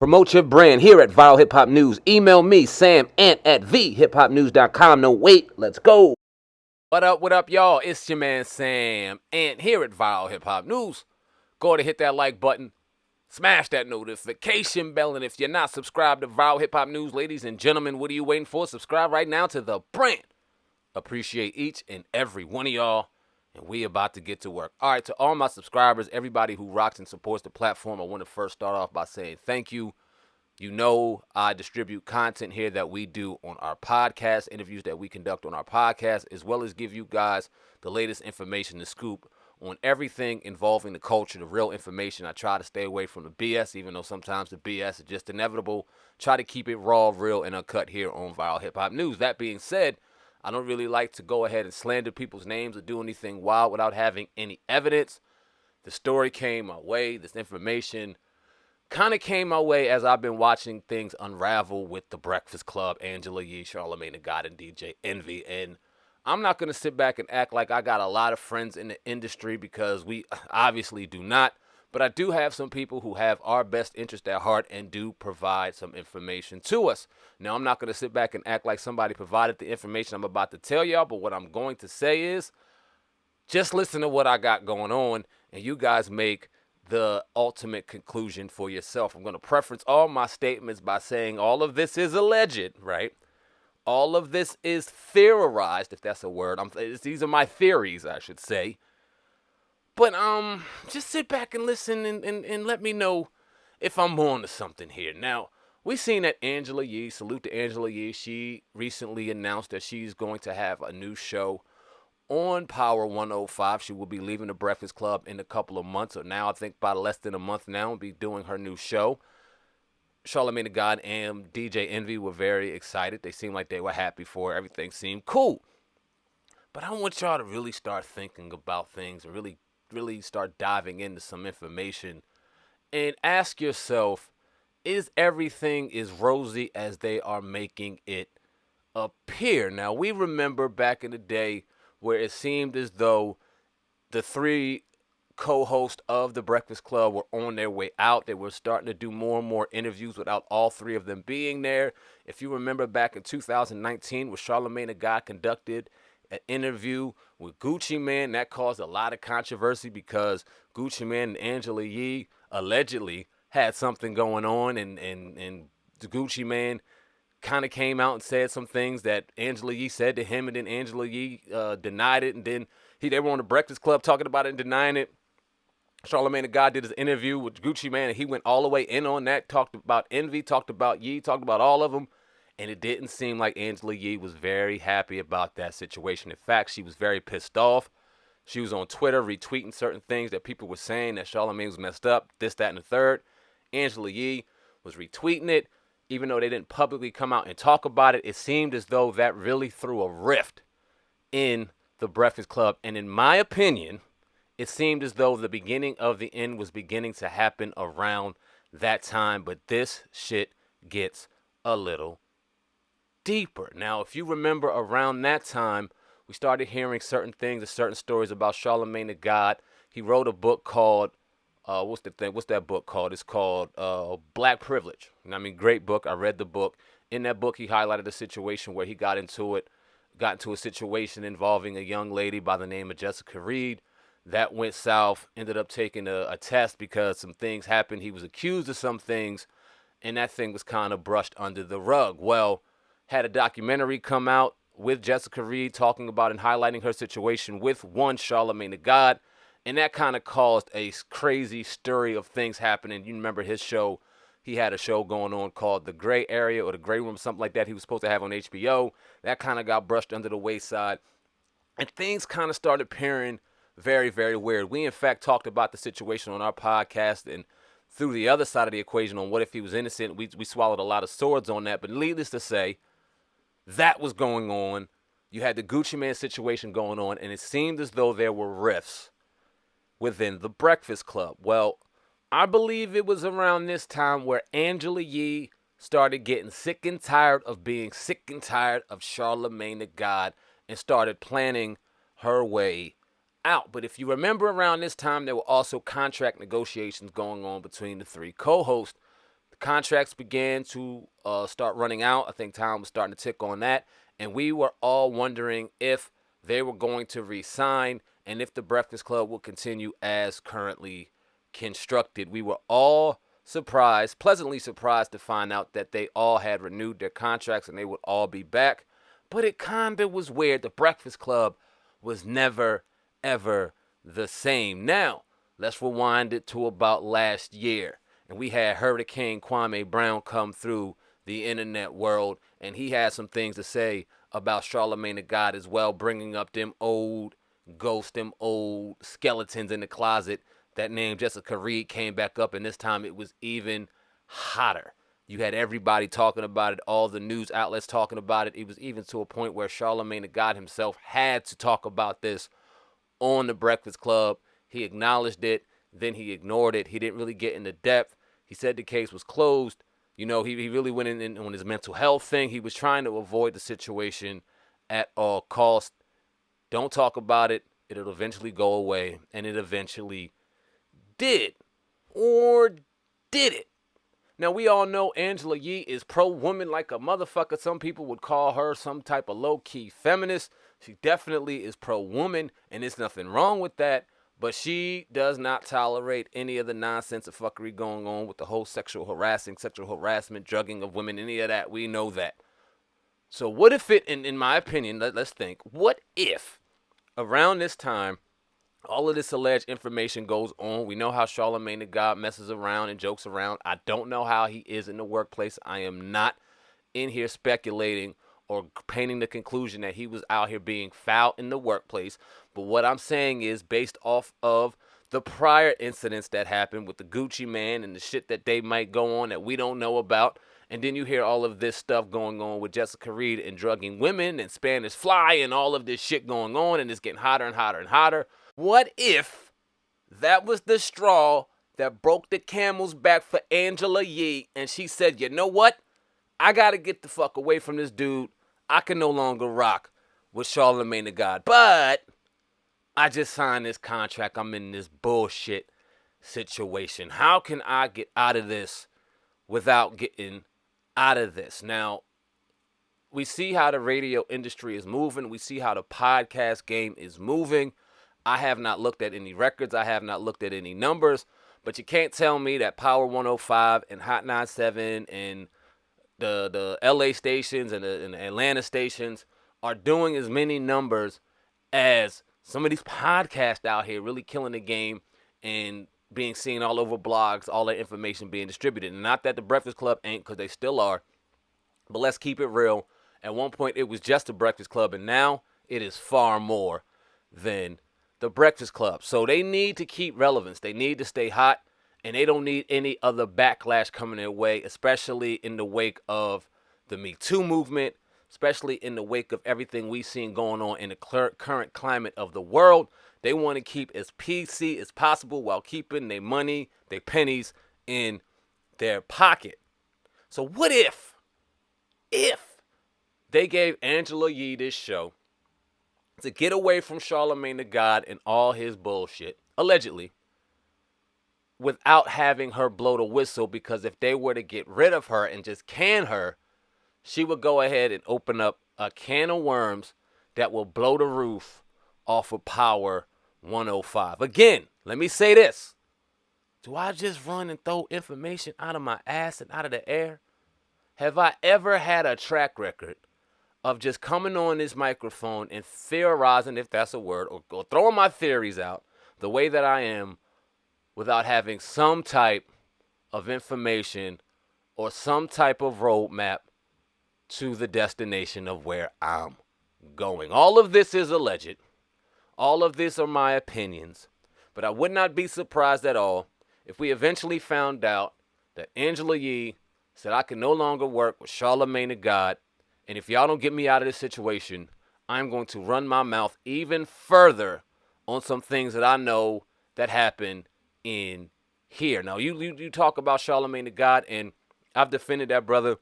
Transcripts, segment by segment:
Promote your brand here at Viral Hip Hop News. Email me, SamAnt at thehiphopnews.com. No, wait, let's go. What up, y'all? It's your man, Sam Ant, here at Viral Hip Hop News. Go ahead and hit that like button. Smash that notification bell. And if you're not subscribed to Viral Hip Hop News, ladies and gentlemen, what are you waiting for? Subscribe right now to the brand. Appreciate each and every one of y'all. And we about to get to work. All right, to all my subscribers, everybody who rocks and supports the platform, I want to first start off by saying thank you. You know, I distribute content here that we do on our podcast, interviews that we conduct on our podcast, as well as give you guys the latest information, the scoop on everything involving the culture, the real information. I try to stay away from the BS, even though sometimes the BS is just inevitable. Try to keep it raw, real, and uncut here on Viral Hip Hop News. That being said, I don't really like to go ahead and slander people's names or do anything wild without having any evidence. The story came my way. This information kind of came my way as I've been watching things unravel with the Breakfast Club, Angela Yee, Charlamagne the God, and DJ Envy. And I'm not going to sit back and act like I got a lot of friends in the industry, because we obviously do not. But I do have some people who have our best interest at heart and do provide some information to us. Now, I'm not going to sit back and act like somebody provided the information I'm about to tell y'all, but what I'm going to say is just listen to what I got going on, and you guys make the ultimate conclusion for yourself. I'm going to preference all my statements by saying all of this is alleged, right? All of this is theorized, if that's a word. These are my theories, I should say. But just sit back and listen and let me know if I'm on to something here. Now, we seen that Angela Yee, salute to Angela Yee, she recently announced that she's going to have a new show on Power 105. She will be leaving the Breakfast Club in a couple of months, or now I think about less than a month now, and be doing her new show. Charlamagne the God and DJ Envy were very excited. They seemed like they were happy for her. Everything seemed cool. But I want y'all to really start thinking about things and really start diving into some information and ask yourself, is everything as rosy as they are making it appear? Now, we remember back in the day where it seemed as though the three co-hosts of the Breakfast Club were on their way out. They were starting to do more and more interviews without all three of them being there. If you remember back in 2019, where Charlamagne the God conducted an interview with Gucci Mane, that caused a lot of controversy because Gucci Mane and Angela Yee allegedly had something going on, and the Gucci Mane kind of came out and said some things that Angela Yee said to him, and then Angela Yee denied it, and then they were on the Breakfast Club talking about it and denying it. Charlamagne the God did his interview with Gucci Mane, and he went all the way in on that, talked about Envy, talked about Yee, talked about all of them, and it didn't seem like Angela Yee was very happy about that situation. In fact, she was very pissed off. She was on Twitter retweeting certain things that people were saying that Charlamagne was messed up, this, that, and the third. Angela Yee was retweeting it. Even though they didn't publicly come out and talk about it, it seemed as though that really threw a rift in the Breakfast Club. And in my opinion, it seemed as though the beginning of the end was beginning to happen around that time. But this shit gets a little deeper. Now, if you remember, around that time, we started hearing certain things and certain stories about Charlamagne the God. He wrote a book called what's that book called? It's called Black Privilege. And I mean, great book. I read the book. In that book, he highlighted a situation where he got into a situation involving a young lady by the name of Jessica Reed. That went south, ended up taking a test because some things happened. He was accused of some things, and that thing was kind of brushed under the rug. Well, had a documentary come out with Jessica Reed talking about and highlighting her situation with one Charlamagne the God. And that kind of caused a crazy story of things happening. You remember his show. He had a show going on called The Gray Area or The Gray Room, something like that he was supposed to have on HBO. That kind of got brushed under the wayside. And things kind of started appearing very, very weird. We, in fact, talked about the situation on our podcast and through the other side of the equation on what if he was innocent. We swallowed a lot of swords on that. But needless to say, that was going on. You had the Gucci Mane situation going on, and it seemed as though there were rifts within the Breakfast Club. Well, I believe it was around this time where Angela Yee started getting sick and tired of being sick and tired of Charlamagne the God and started planning her way out. But if you remember, around this time, there were also contract negotiations going on between the three co-hosts. The contracts began to start running out. I think time was starting to tick on that. And we were all wondering if they were going to re-sign and if the Breakfast Club will continue as currently constructed. We were all surprised, pleasantly surprised to find out that they all had renewed their contracts and they would all be back. But it kind of was weird. The Breakfast Club was never, ever the same. Now, let's rewind it to about last year. And we had Hurricane Kwame Brown come through the internet world, and he had some things to say about Charlamagne the God as well, bringing up them old ghosts, them old skeletons in the closet. That name Jessica Reed came back up, and this time it was even hotter. You had everybody talking about it, all the news outlets talking about it. It was even to a point where Charlamagne the God himself had to talk about this on the Breakfast Club. He acknowledged it, then he ignored it. He didn't really get into depth. He said the case was closed. You know, he really went in on his mental health thing. He was trying to avoid the situation at all costs. Don't talk about it. It'll eventually go away, and it eventually did. Or did it? Now, we all know Angela Yee is pro-woman like a motherfucker. Some people would call her some type of low-key feminist. She definitely is pro-woman, and there's nothing wrong with that. But she does not tolerate any of the nonsense of fuckery going on with the whole sexual harassment, drugging of women, any of that. We know that. So what if it, in my opinion, let's think, what if around this time, all of this alleged information goes on? We know how Charlamagne the God messes around and jokes around. I don't know how he is in the workplace. I am not in here speculating or painting the conclusion that he was out here being foul in the workplace. But what I'm saying is, based off of the prior incidents that happened with the Gucci man and the shit that they might go on that we don't know about, and then you hear all of this stuff going on with Jessica Reed and drugging women and Spanish Fly and all of this shit going on, and it's getting hotter and hotter and hotter. What if that was the straw that broke the camel's back for Angela Yee, and she said, you know what? I got to get the fuck away from this dude. I can no longer rock with Charlamagne the God. But I just signed this contract. I'm in this bullshit situation. How can I get out of this without getting out of this? Now, we see how the radio industry is moving. We see how the podcast game is moving. I have not looked at any records. I have not looked at any numbers. But you can't tell me that Power 105 and Hot 97 and the LA stations and the Atlanta stations are doing as many numbers as some of these podcasts out here, really killing the game and being seen all over blogs, all that information being distributed. And not that the Breakfast Club ain't, because they still are. But let's keep it real. At one point, it was just the Breakfast Club, and now it is far more than the Breakfast Club. So they need to keep relevance. They need to stay hot. And they don't need any other backlash coming their way, especially in the wake of the Me Too movement, especially in the wake of everything we've seen going on in the current climate of the world. They want to keep as PC as possible while keeping their money, their pennies in their pocket. So what if they gave Angela Yee this show to get away from Charlamagne the God and all his bullshit, allegedly, without having her blow the whistle? Because if they were to get rid of her and just can her, she would go ahead and open up a can of worms that will blow the roof off of Power 105. Again, let me say this. Do I just run and throw information out of my ass and out of the air? Have I ever had a track record of just coming on this microphone and theorizing, if that's a word, or throwing my theories out the way that I am, without having some type of information or some type of roadmap to the destination of where I'm going? All of this is alleged. All of this are my opinions. But I would not be surprised at all if we eventually found out that Angela Yee said, I can no longer work with Charlamagne the God, and if y'all don't get me out of this situation, I'm going to run my mouth even further on some things that I know that happened in here. Now, you talk about Charlamagne the God, and I've defended that brother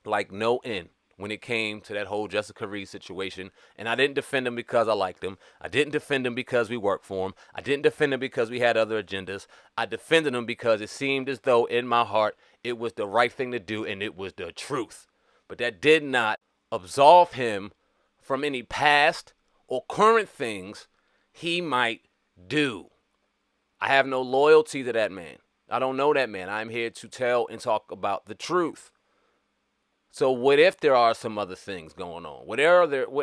like no end. when it came to that whole Jessica Reed situation. And I didn't defend him because I liked him. I didn't defend him because we worked for him. I didn't defend him because we had other agendas. I defended him because it seemed as though in my heart it was the right thing to do and it was the truth. But that did not absolve him from any past or current things he might do. I have no loyalty to that man. I don't know that man. I'm here to tell and talk about the truth. So what if there are some other things going on? What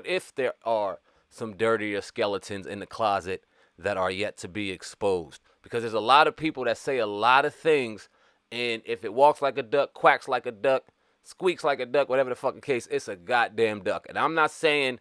if there are some dirtier skeletons in the closet that are yet to be exposed? Because there's a lot of people that say a lot of things, and if it walks like a duck, quacks like a duck, squeaks like a duck, whatever the fucking case, it's a goddamn duck. And I'm not saying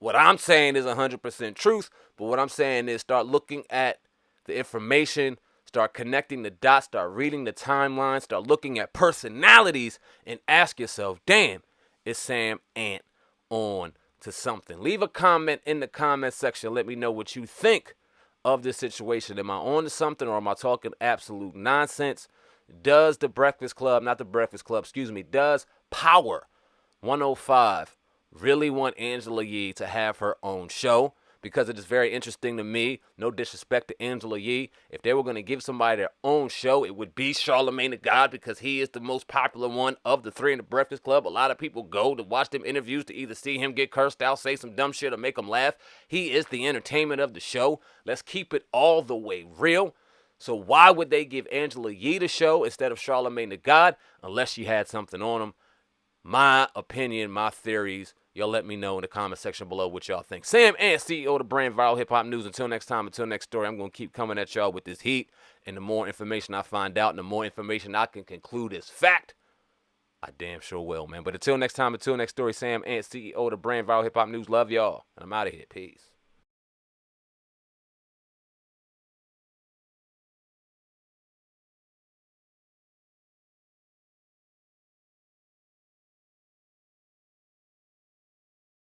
what I'm saying is 100% truth, but what I'm saying is start looking at the information, start connecting the dots, start reading the timeline, start looking at personalities, and ask yourself, damn, is SamAnt on to something? Leave a comment in the comment section. Let me know what you think of this situation. Am I on to something, or am I talking absolute nonsense? Does the Breakfast Club, not the Breakfast Club, excuse me, does Power 105 really want Angela Yee to have her own show? Because it is very interesting to me, no disrespect to Angela Yee, if they were going to give somebody their own show, it would be Charlamagne the God, because he is the most popular one of the three in the Breakfast Club. A lot of people go to watch them interviews to either see him get cursed out, say some dumb shit, or make them laugh. He is the entertainment of the show. Let's keep it all the way real. So why would they give Angela Yee the show instead of Charlamagne the God, unless she had something on him? My opinion, my theories. Y'all let me know in the comment section below what y'all think. SamAnt, CEO of the brand Viral Hip Hop News. Until next time, until next story, I'm going to keep coming at y'all with this heat. And the more information I find out, and the more information I can conclude is fact, I damn sure will, man. But until next time, until next story, SamAnt, CEO of the brand Viral Hip Hop News. Love y'all. And I'm out of here. Peace.